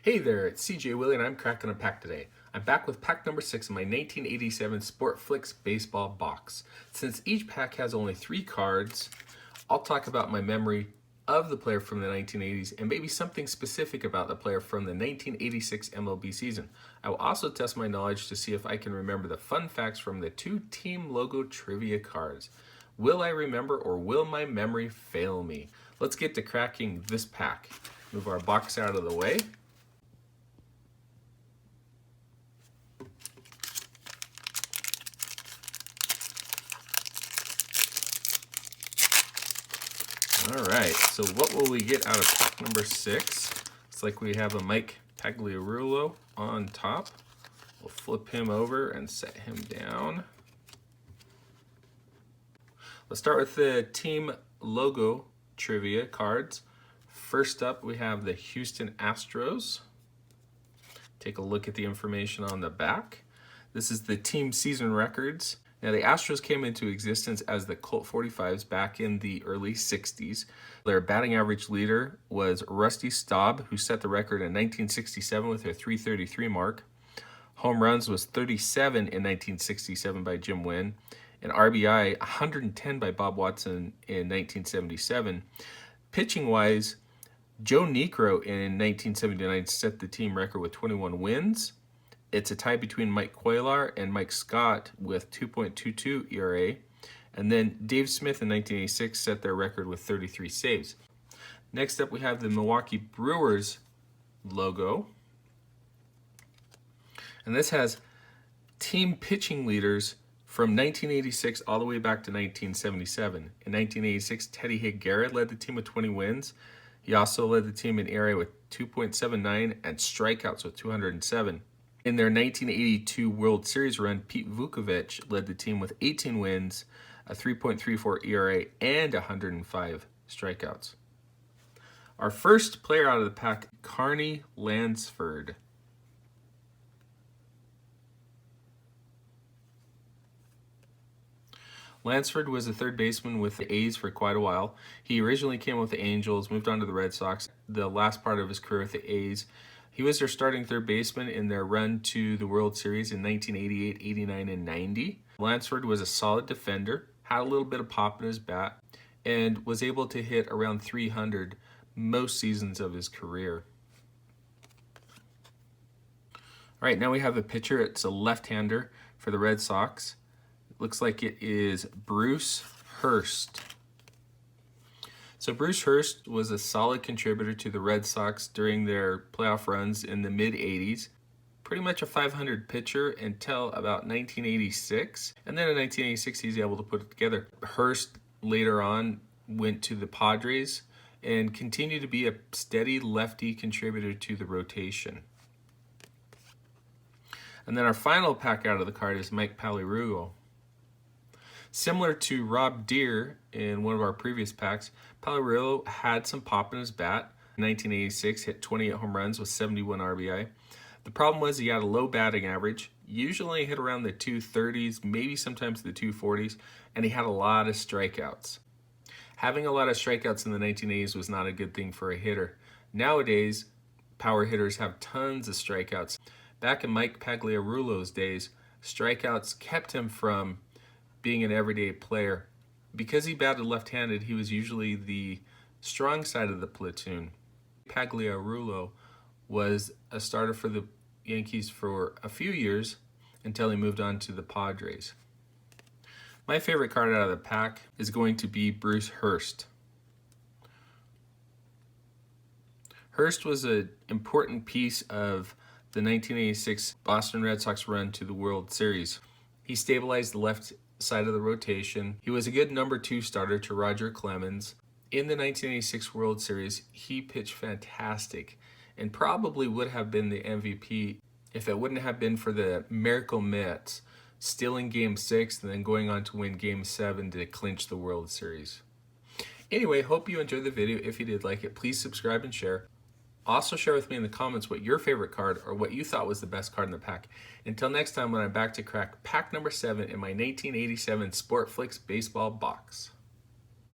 Hey there, it's CJ Willie and I'm cracking a pack today. I'm back with pack number 6 in my 1987 Sportflics baseball box. Since each pack has only 3 cards, I'll talk about my memory of the player from the 1980s and maybe something specific about the player from the 1986 MLB season. I will also test my knowledge to see if I can remember the fun facts from the 2 team logo trivia cards. Will I remember or will my memory fail me? Let's get to cracking this pack. Move our box out of the way. All right, so what will we get out of pack number 6? Looks like we have a Mike Pagliarulo on top. We'll flip him over and set him down. Let's start with the team logo trivia cards. First up, we have the Houston Astros. Take a look at the information on the back. This is the team season records. Now, the Astros came into existence as the Colt 45s back in the early 60s. Their batting average leader was Rusty Staub, who set the record in 1967 with a .333 mark. Home runs was 37 in 1967 by Jim Wynn, and RBI 110 by Bob Watson in 1977. Pitching-wise, Joe Niekro in 1979 set the team record with 21 wins. It's a tie between Mike Cuellar and Mike Scott with 2.22 ERA. And then Dave Smith in 1986 set their record with 33 saves. Next up, we have the Milwaukee Brewers logo. And this has team pitching leaders from 1986 all the way back to 1977. In 1986, Teddy Higuera led the team with 20 wins. He also led the team in ERA with 2.79 and strikeouts with 207. In their 1982 World Series run, Pete Vukovich led the team with 18 wins, a 3.34 ERA, and 105 strikeouts. Our first player out of the pack, Carney Lansford. Lansford was a third baseman with the A's for quite a while. He originally came with the Angels, moved on to the Red Sox, the last part of his career with the A's. He was their starting third baseman in their run to the World Series in 1988, 89, and 90. Lansford was a solid defender, had a little bit of pop in his bat, and was able to hit around 300 most seasons of his career. All right, now we have a pitcher. It's a left-hander for the Red Sox. It looks like it is Bruce Hurst. So Bruce Hurst was a solid contributor to the Red Sox during their playoff runs in the mid-80s. Pretty much a 500 pitcher until about 1986. And then in 1986, he's able to put it together. Hurst later on went to the Padres and continued to be a steady lefty contributor to the rotation. And then our final pack out of the card is Mike Pagliarulo. Similar to Rob Deere in one of our previous packs, Pagliarulo had some pop in his bat. In 1986, hit 28 home runs with 71 RBI. The problem was he had a low batting average, usually hit around the 230s, maybe sometimes the 240s, and he had a lot of strikeouts. Having a lot of strikeouts in the 1980s was not a good thing for a hitter. Nowadays, power hitters have tons of strikeouts. Back in Mike Pagliarulo's days, strikeouts kept him from being an everyday player. Because he batted left-handed, he was usually the strong side of the platoon. Pagliarulo was a starter for the Yankees for a few years until he moved on to the Padres. My favorite card out of the pack is going to be Bruce Hurst. Hurst was an important piece of the 1986 Boston Red Sox run to the World Series. He stabilized the left side of the rotation. He was a good number 2 starter to Roger Clemens. In the 1986 World Series, he pitched fantastic and probably would have been the MVP if it wouldn't have been for the Miracle Mets stealing Game 6 and then going on to win Game 7 to clinch the World Series. Anyway, hope you enjoyed the video. If you did like it, please subscribe and share. Also share with me in the comments what your favorite card or what you thought was the best card in the pack. Until next time when I'm back to crack pack number 7 in my 1987 Sportflics baseball box.